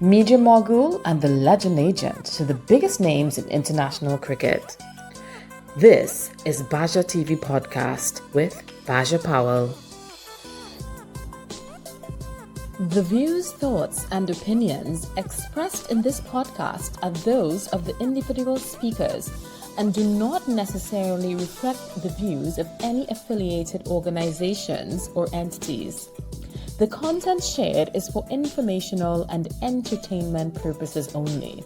Media Mogul and the Legend Agent to the biggest names in international cricket. This is Basia TV Podcast with Basia Powell. The views, thoughts, and opinions expressed in this podcast are those of the individual speakers and do not necessarily reflect the views of any affiliated organizations or entities. The content shared is for informational and entertainment purposes only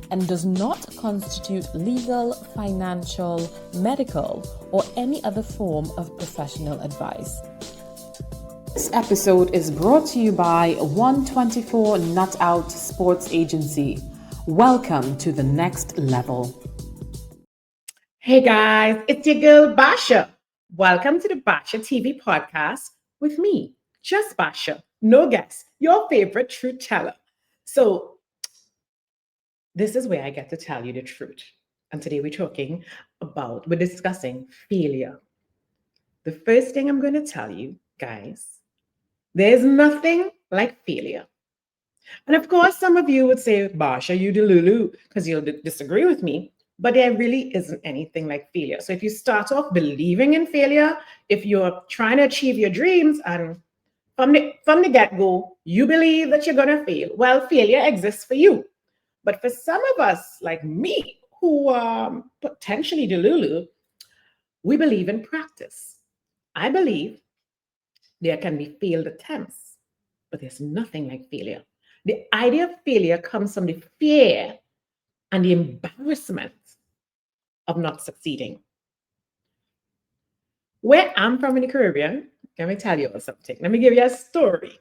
and does not constitute legal, financial, medical, or any other form of professional advice. This episode is brought to you by 124 Nut Out Sports Agency. Welcome to the next level. Hey guys, it's your girl Basia. Welcome to the Basia TV podcast with me, just Basia, no guest, your favorite truth teller. So, this is where I get to tell you the truth. And today we're discussing failure. The first thing I'm going to tell you, guys, there's nothing like failure. And of course, some of you would say, Basia, you delulu, because you'll disagree with me. But there really isn't anything like failure. So if you start off believing in failure, if you're trying to achieve your dreams and from the get-go, you believe that you're going to fail, well, failure exists for you. But for some of us, like me, who are potentially delulu, we believe in practice. I believe there can be failed attempts, but there's nothing like failure. The idea of failure comes from the fear and the embarrassment of not succeeding. Where I'm from in the Caribbean, let me tell you something. Let me give you a story.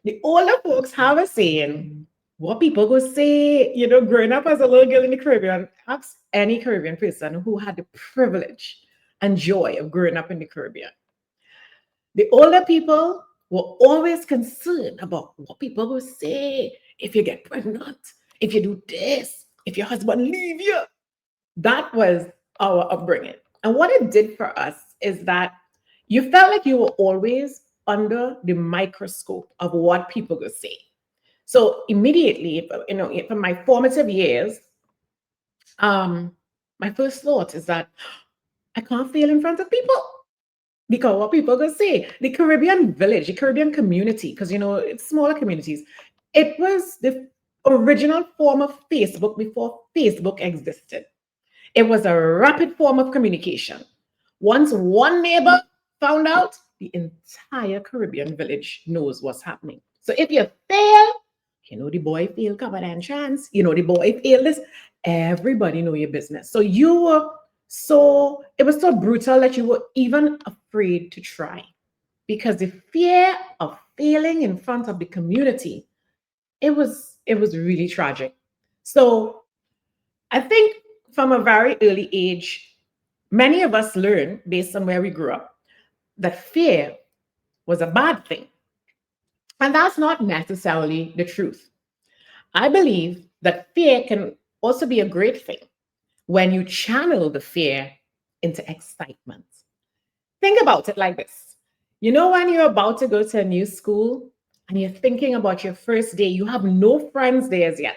The older folks have a saying, what people go say, growing up as a little girl in the Caribbean, ask any Caribbean person who had the privilege and joy of growing up in the Caribbean. The older people were always concerned about what people will say if you get pregnant, if you do this, if your husband leave you. That was our upbringing. And what it did for us is that you felt like you were always under the microscope of what people would say. So immediately, from my formative years, my first thought is that I can't fail in front of people because what people could say. The Caribbean village, the Caribbean community, because it's smaller communities. It was the original form of Facebook before Facebook existed. It was a rapid form of communication. Once one neighbor found out, the entire Caribbean village knows what's happening. So if you fail, the boy failed covered entrance, the boy failed this, everybody know your business. So it was so brutal that you were even afraid to try because the fear of failing in front of the community, it was really tragic. So I think from a very early age, many of us learn based on where we grew up that fear was a bad thing. And that's not necessarily the truth. I believe that fear can also be a great thing when you channel the fear into excitement. Think about it like this. When you're about to go to a new school and you're thinking about your first day, you have no friends there as yet.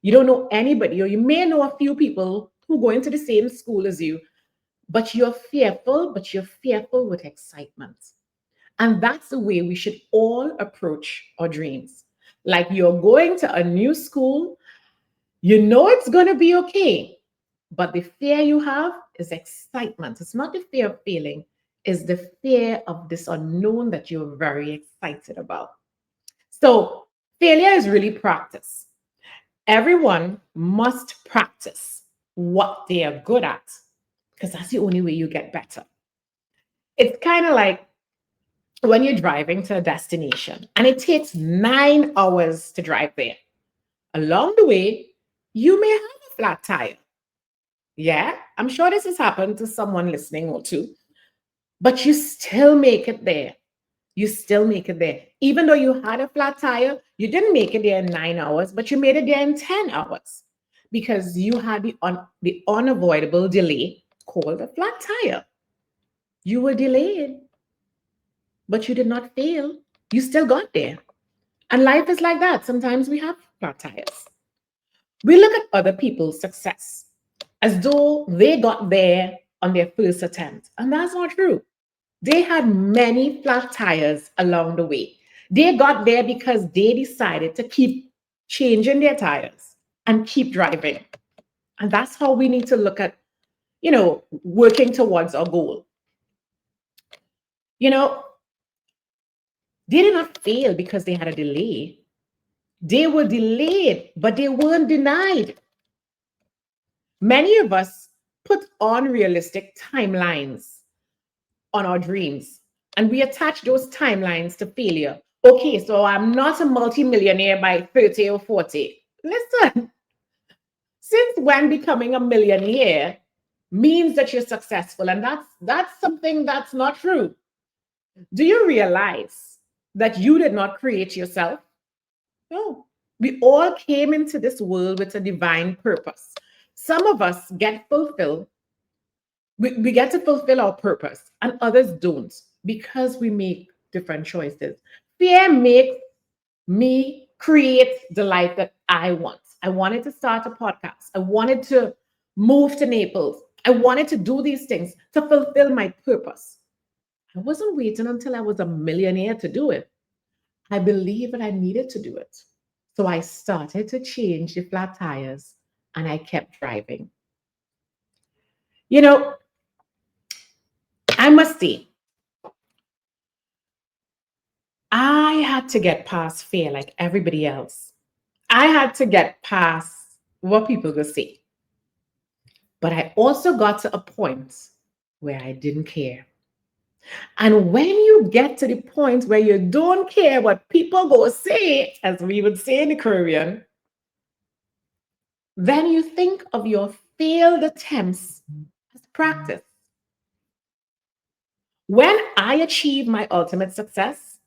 You don't know anybody, or you may know a few people who go into the same school as you, but you're fearful with excitement. And that's the way we should all approach our dreams. Like you're going to a new school, it's going to be okay. But the fear you have is excitement. It's not the fear of failing, it's the fear of this unknown that you're very excited about. So failure is really practice. Everyone must practice what they are good at because that's the only way you get better. It's kind of like when you're driving to a destination and it takes 9 hours to drive there. Along the way, you may have a flat tire. Yeah, I'm sure this has happened to someone listening or two, but you still make it there. Even though you had a flat tire, you didn't make it there in 9 hours, but you made it there in 10 hours because you had the unavoidable delay called a flat tire. You were delayed, but you did not fail. You still got there. And life is like that. Sometimes we have flat tires. We look at other people's success as though they got there on their first attempt. And that's not true. They had many flat tires along the way. They got there because they decided to keep changing their tires and keep driving. And that's how we need to look at, working towards our goal. You know, they did not fail because they had a delay. They were delayed, but they weren't denied. Many of us put unrealistic timelines on our dreams and we attach those timelines to failure. Okay, so I'm not a multimillionaire by 30 or 40. Listen, since when becoming a millionaire means that you're successful? And that's something that's not true. Do you realize that you did not create yourself? No. We all came into this world with a divine purpose. Some of us get fulfilled. We get to fulfill our purpose, and others don't because we make different choices. Fear makes me create the life that I want. I wanted to start a podcast. I wanted to move to Naples. I wanted to do these things to fulfill my purpose. I wasn't waiting until I was a millionaire to do it. I believed that I needed to do it. So I started to change the flat tires and I kept driving. You know, I must say, I had to get past fear like everybody else. I had to get past what people could say. But I also got to a point where I didn't care. And when you get to the point where you don't care what people go say, as we would say in the Caribbean, then you think of your failed attempts as practice. When I achieve my ultimate success,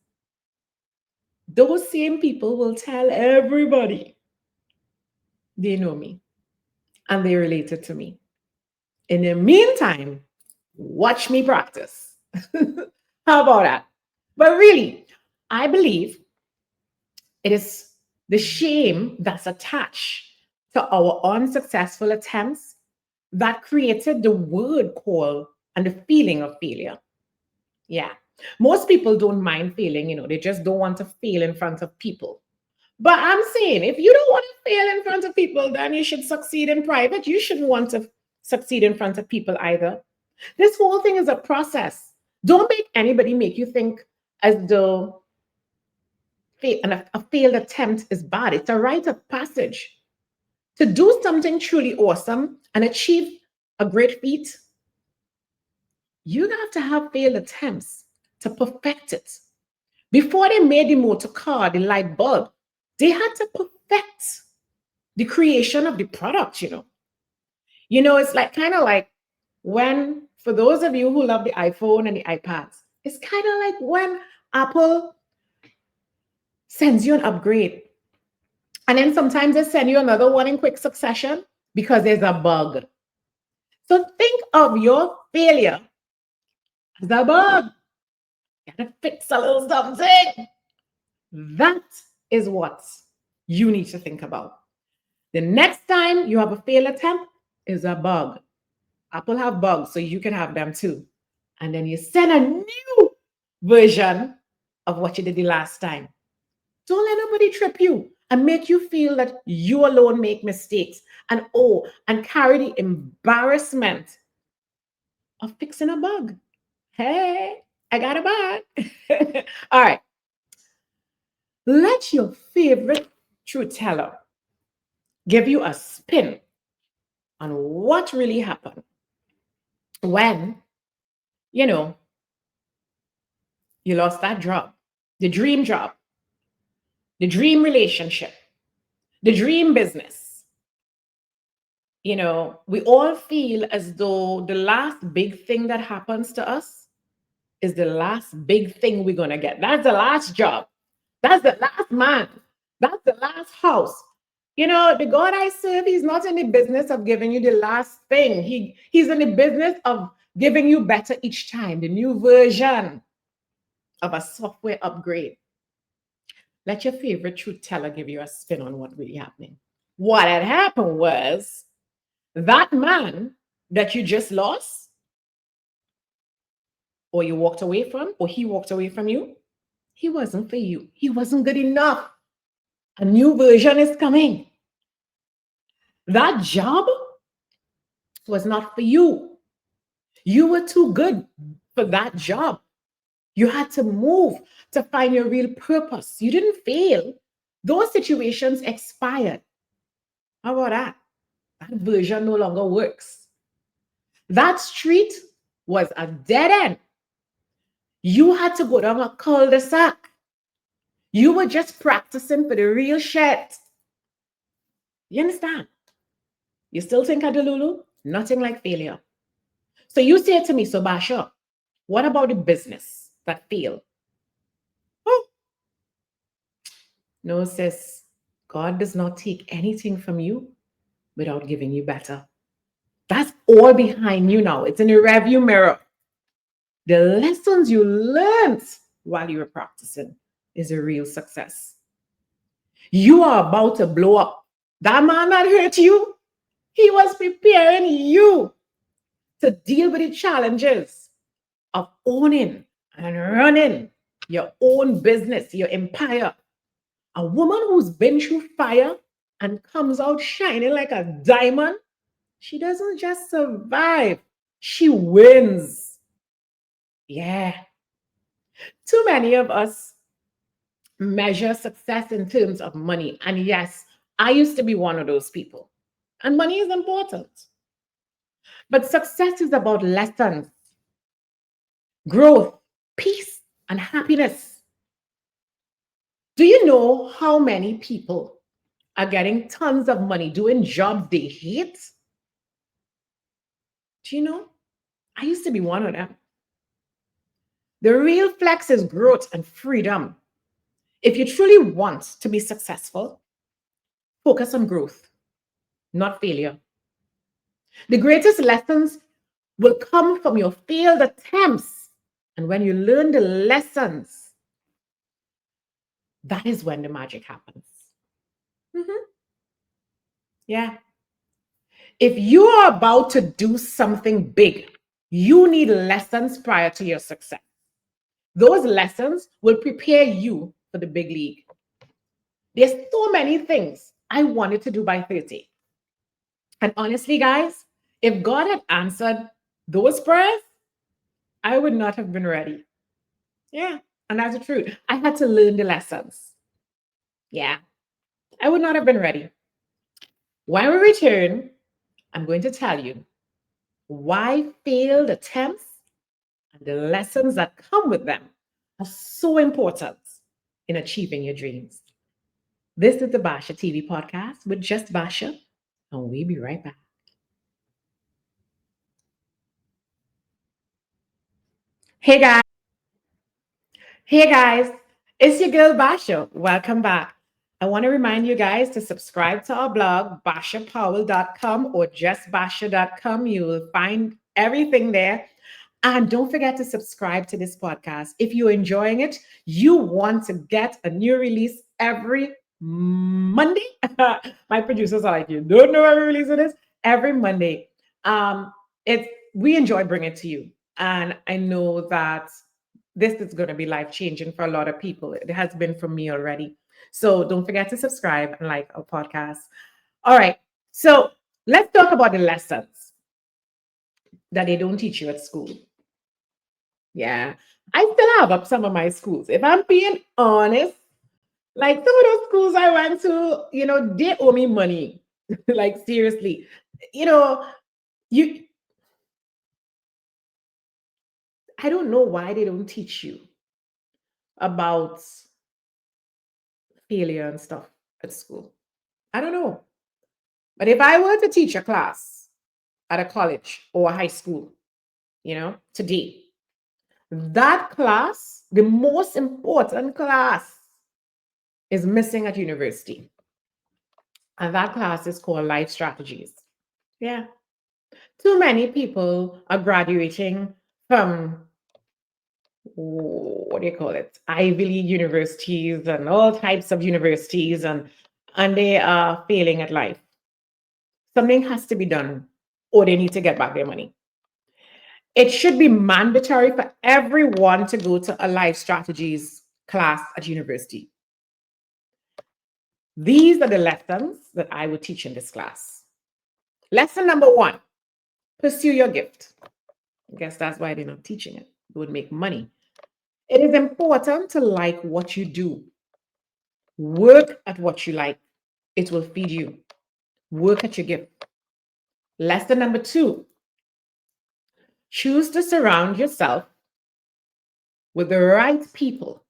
those same people will tell everybody they know me and they related to me. In the meantime, watch me practice. How about that? But really, I believe it is the shame that's attached to our unsuccessful attempts that created the word call and the feeling of failure. Yeah. Most people don't mind failing, they just don't want to fail in front of people. But I'm saying if you don't want to fail in front of people, then you should succeed in private. You shouldn't want to succeed in front of people either. This whole thing is a process. Don't make anybody make you think as though a failed attempt is bad. It's a rite of passage. To do something truly awesome and achieve a great feat, you have to have failed attempts to perfect it. Before they made the motor car, the light bulb, they had to perfect the creation of the product. It's like kind of like when, for those of you who love the iPhone and the iPads, it's kind of like when Apple sends you an upgrade. And then sometimes they send you another one in quick succession because there's a bug. So think of your failure as a bug. You gotta fix a little something. That is what you need to think about. The next time you have a failed attempt is a bug. Apple have bugs, so you can have them too. And then you send a new version of what you did the last time. Don't let nobody trip you and make you feel that you alone make mistakes and carry the embarrassment of fixing a bug. Hey, I got a bug. All right. Let your favorite truth teller give you a spin on what really happened when, you know, you lost that job, the dream relationship, the dream business. We all feel as though the last big thing that happens to us is the last big thing we're going to get. That's the last job. That's the last man. That's the last house. The God I serve, he's not in the business of giving you the last thing. He's in the business of giving you better each time, the new version of a software upgrade. Let your favorite truth teller give you a spin on what really happening. What had happened was that man that you just lost, or you walked away from, or he walked away from you, he wasn't for you. He wasn't good enough. A new version is coming. That job was not for you. You were too good for that job. You had to move to find your real purpose. You didn't fail. Those situations expired. How about that? That version no longer works. That street was a dead end. You had to go down a cul-de-sac. You were just practicing for the real shit. You understand? You still think of Delulu? Nothing like failure. So you say to me, so Basha, what about the business that failed? Oh, no, sis. God does not take anything from you without giving you better. That's all behind you now. It's in the rearview mirror. The lessons you learned while you were practicing is a real success. You are about to blow up. That man that hurt you, he was preparing you to deal with the challenges of owning and running your own business, your empire. A woman who's been through fire and comes out shining like a diamond, she doesn't just survive, she wins. Yeah. Too many of us measure success in terms of money. And yes, I used to be one of those people. And money is important. But success is about lessons, growth, peace, and happiness. Do you know how many people are getting tons of money doing jobs they hate? Do you know? I used to be one of them. The real flex is growth and freedom. If you truly want to be successful, focus on growth, not failure. The greatest lessons will come from your failed attempts. And when you learn the lessons, that is when the magic happens. Mhm. Yeah. If you are about to do something big, you need lessons prior to your success. Those lessons will prepare you for the big league. There's so many things I wanted to do by 30. And honestly, guys, if God had answered those prayers, I would not have been ready. Yeah. And that's the truth. I had to learn the lessons. Yeah. I would not have been ready. When we return, I'm going to tell you why failed attempts and the lessons that come with them are so important in achieving your dreams. This is the Basia TV podcast with just Basia, and we'll be right back. Hey guys. Hey guys, it's your girl Basha. Welcome back. I want to remind you guys to subscribe to our blog, bashapowell.com or justbasha.com. You will find everything there. And don't forget to subscribe to this podcast. If you're enjoying it, you want to get a new release every Monday. My producers are like, you don't know every release it is? Every Monday. It's we enjoy bringing it to you. And I know that this is going to be life changing for a lot of people. It has been for me already. So don't forget to subscribe and like our podcast. All right. So let's talk about the lessons that they don't teach you at school. Yeah. I still have up some of my schools. If I'm being honest, like some of those schools I went to, they owe me money. Like seriously. You know, you I don't know why they don't teach you about failure and stuff at school. I don't know. But if I were to teach a class at a college or a high school, today, that class, the most important class, is missing at university. And that class is called Life Strategies. Yeah. Too many people are graduating from what do you call it? Ivy League universities and all types of universities, and they are failing at life. Something has to be done, or they need to get back their money. It should be mandatory for everyone to go to a life strategies class at university. These are the lessons that I would teach in this class. Lesson number one: pursue your gift. I guess that's why they're not teaching it. It would make money. It is important to like what you do. Work at what you like. It will feed you. Work at your gift. Lesson number two: choose to surround yourself with the right people,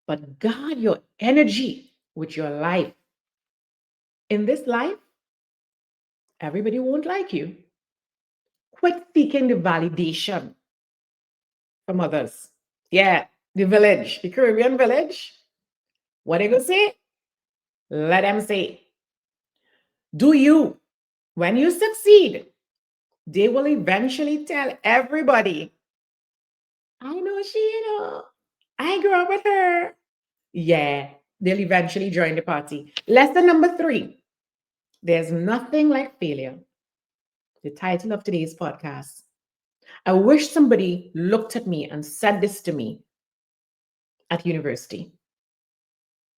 but guard your energy with your life. In this life, everybody won't like you. Quit seeking the validation from others. Yeah, the village, the Caribbean village. What they gonna say? Let them say. Do you. When you succeed, they will eventually tell everybody, I know she, I grew up with her. Yeah, they'll eventually join the party. Lesson number three: there's nothing like failure. The title of today's podcast. I wish somebody looked at me and said this to me at university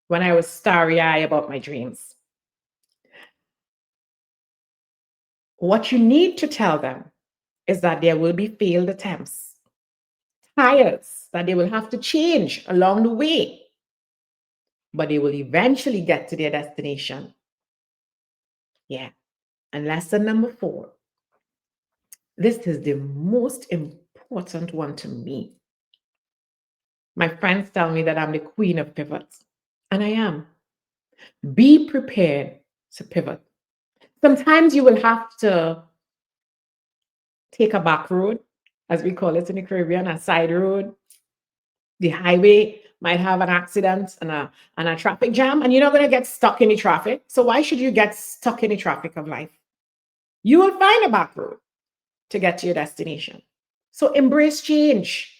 when I was starry eyed about my dreams. What you need to tell them is that there will be failed attempts, tires that they will have to change along the way, but they will eventually get to their destination. Yeah. And lesson number four: this is the most important one to me. My friends tell me that I'm the queen of pivots, and I am. Be prepared to pivot. Sometimes you will have to take a back road, as we call it in the Caribbean, a side road. The highway might have an accident and a traffic jam, and you're not going to get stuck in the traffic. So why should you get stuck in the traffic of life? You will find a back road to get to your destination. So embrace change.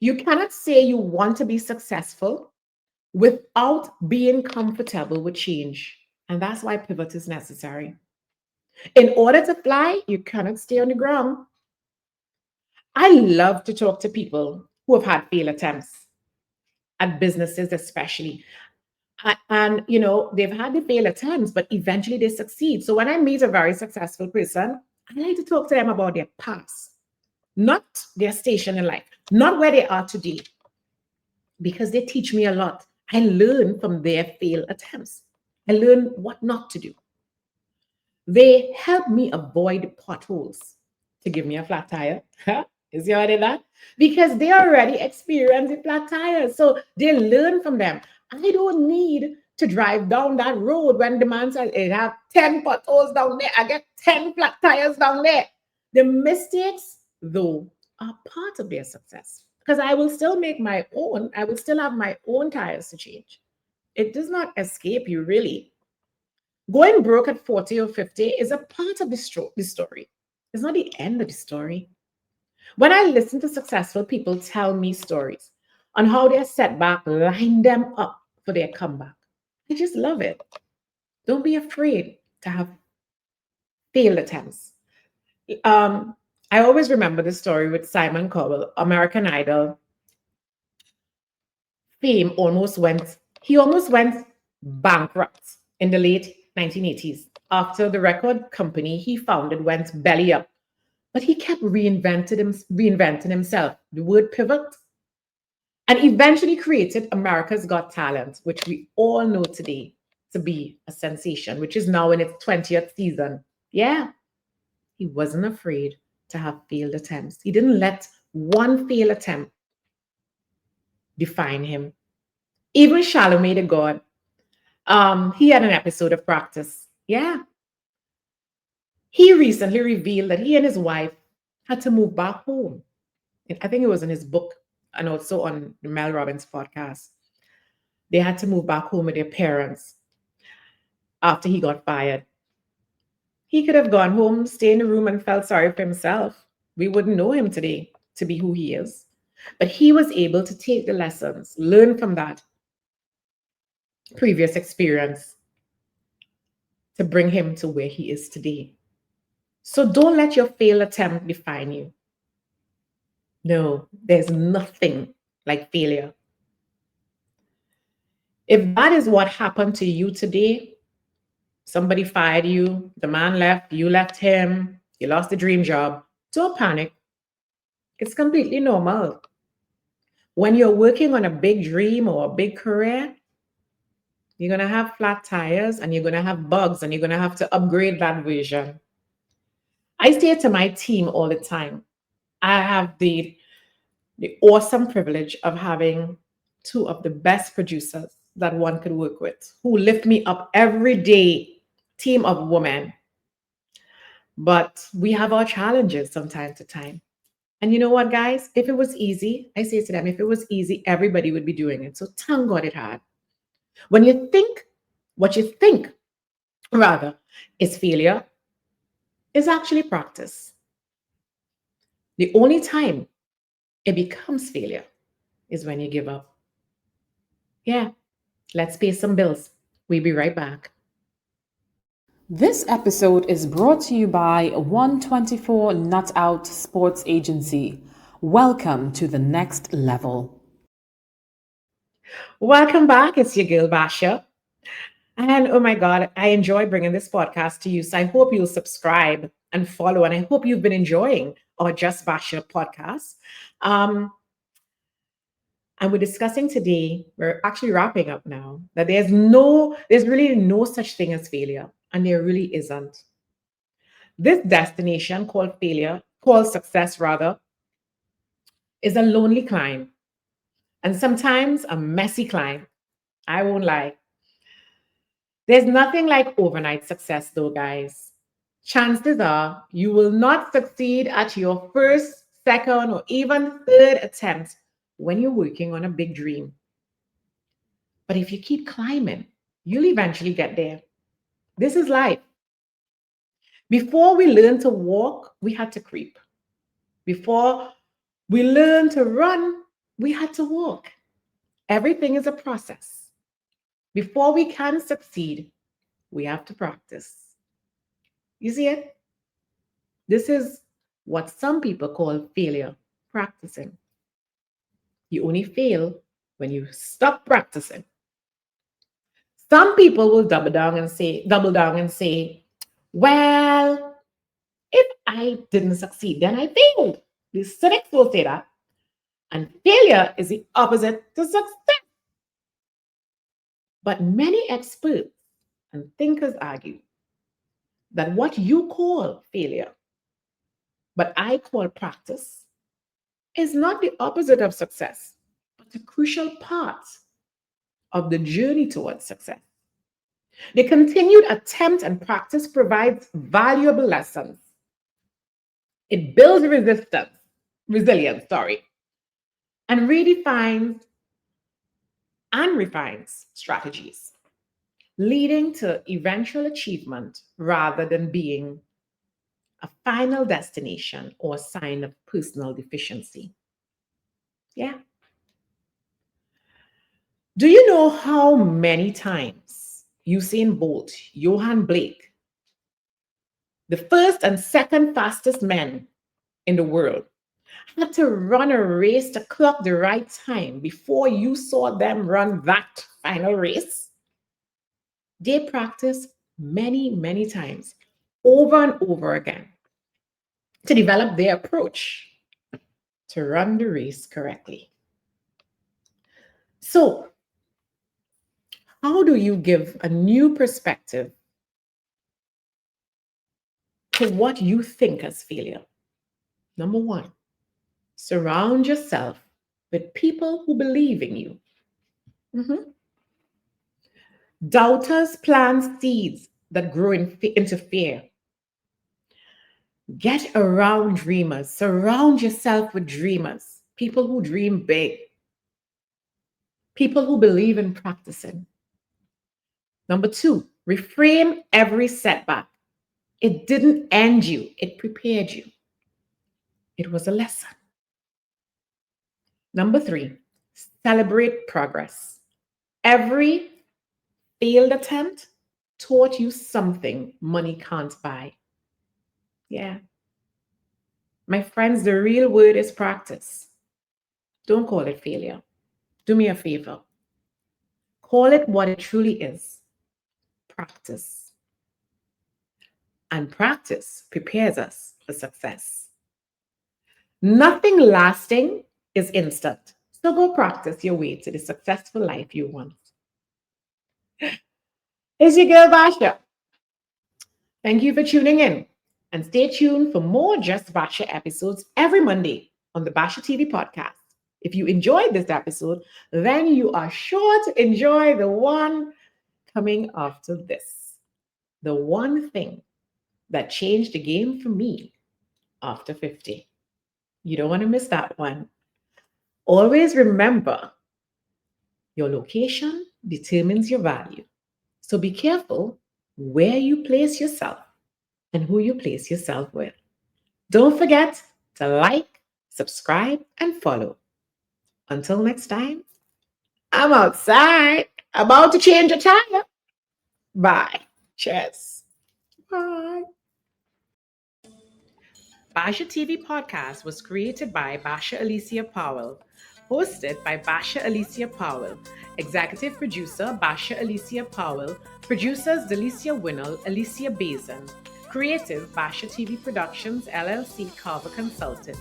You cannot say you want to be successful without being comfortable with change. And that's why pivot is necessary. In order to fly, you cannot stay on the ground. I love to talk to people who have had failed attempts at businesses, especially. And, they've had the failed attempts, but eventually they succeed. So when I meet a very successful person, I like to talk to them about their past, not their station in life, not where they are today, because they teach me a lot. I learn from their failed attempts. I learn what not to do. They help me avoid potholes to give me a flat tire. Is you already that? Because they already experienced the flat tires. So they learn from them. I don't need to drive down that road when the man says it have 10 potholes down there. I get 10 flat tires down there. The mistakes, though, are part of their success. Because I will still make my own, I will still have my own tires to change. It does not escape you, really. Going broke at 40 or 50 is a part of the story. It's not the end of the story. When I listen to successful people tell me stories on how their setback lined them up for their comeback, I just love it. Don't be afraid to have failed attempts. Um, I always remember the story with Simon Cowell, American Idol fame he almost went bankrupt in the late 1980s after the record company he founded went belly up. But he kept reinventing himself, the word pivot, and eventually created America's Got Talent, which we all know today to be a sensation, which is now in its 20th season. Yeah, he wasn't afraid to have failed attempts. He didn't let one failed attempt define him. Even Charlemagne the God, he had an episode of Practice. Yeah, he recently revealed that he and his wife had to move back home. I think it was in his book and also on the Mel Robbins podcast. They had to move back home with their parents after he got fired. He could have gone home, stay in the room, and felt sorry for himself. We wouldn't know him today. to be who he is. But he was able to take the lessons, learn from that previous experience to bring him to where he is today. So don't let your failed attempt define you. No, there's nothing like failure. If that is what happened to you today, somebody fired you, the man left, you left him, you lost the dream job, don't panic. It's completely normal. When you're working on a big dream or a big career, you're going to have flat tires and you're going to have bugs and you're going to have to upgrade that version. I say to my team all the time, I have the awesome privilege of having two of the best producers that one could work with who lift me up every day, team of women. But we have our challenges from time to time. And you know what, guys? If it was easy, I say to them, if it was easy, everybody would be doing it. So thank God it hard. When you think what you think, rather, is failure, is actually practice. The only time it becomes failure is when you give up. Yeah, let's pay some bills. We'll be right back. This episode is brought to you by 124 Nut Out Sports Agency. Welcome to the next level. Welcome back. It's your girl, Basia. And oh my God, I enjoy bringing this podcast to you. So I hope you'll subscribe and follow. And I hope you've been enjoying our Just Basia podcast. Um, and we're discussing today, we're actually wrapping up now, that there's really no such thing as failure. And there really isn't. This destination called failure, called success rather, is a lonely climb. And sometimes a messy climb. I won't lie. There's nothing like overnight success, though, guys. Chances are you will not succeed at your first, second, or even third attempt when you're working on a big dream. But if you keep climbing, you'll eventually get there. This is life. Before we learned to walk, we had to creep. Before we learned to run, we had to walk. Everything is a process. Before we can succeed, we have to practice. You see it? This is what some people call failure, practicing. You only fail when you stop practicing. Some people will double down and say, well, if I didn't succeed, then I failed. The cynics will say that. And failure is the opposite to success. But many experts and thinkers argue that what you call failure, but I call practice, is not the opposite of success, but a crucial part of the journey towards success. The continued attempt and practice provides valuable lessons. It builds resilience, and redefines and refines strategies, leading to eventual achievement rather than being a final destination or a sign of personal deficiency. Yeah. Do you know how many times Usain Bolt, Johan Blake, the first and second fastest men in the world, had to run a race to clock the right time before you saw them run that final race? They practiced many, many times over and over again to develop their approach to run the race correctly. So, how do you give a new perspective to what you think as failure? Number one, surround yourself with people who believe in you. Mhm. Doubters plant seeds that grow into fear. Get around dreamers. Surround yourself with dreamers, people who dream big, people who believe in practicing. Number two, reframe every setback. It didn't end you, it prepared you. It was a lesson. Number 3, celebrate progress. Every failed attempt taught you something money can't buy. Yeah. My friends, the real word is practice. Don't call it failure. Do me a favor. Call it what it truly is, practice. And practice prepares us for success. Nothing lasting is instant. So go practice your way to the successful life you want. It's your girl, Basia. Thank you for tuning in. And stay tuned for more Just Basia episodes every Monday on the Basia TV podcast. If you enjoyed this episode, then you are sure to enjoy the one coming after this. The one thing that changed the game for me after 50. You don't want to miss that one. Always remember, your location determines your value. So be careful where you place yourself and who you place yourself with. Don't forget to like, subscribe, and follow. Until next time, I'm outside, about to change a tire. Bye. Cheers. Bye. Basia TV podcast was created by Basia Alicia Powell, hosted by Basia Alicia Powell, executive producer Basia Alicia Powell, producers Delicia Winnell, Alicia Bazin, creative Basia TV Productions LLC Carver Consultant,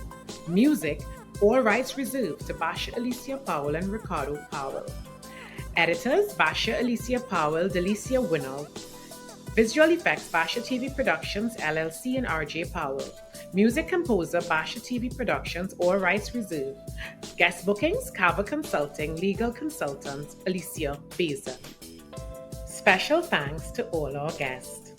music, all rights reserved to Basia Alicia Powell and Ricardo Powell. Editors Basia Alicia Powell, Delicia Winnell. Visual effects Basia TV Productions LLC and RJ Powell. Music composer Basia TV Productions, all rights reserved. Guest bookings Carver Consulting, legal consultant Alicia Bazin. Special thanks to all our guests.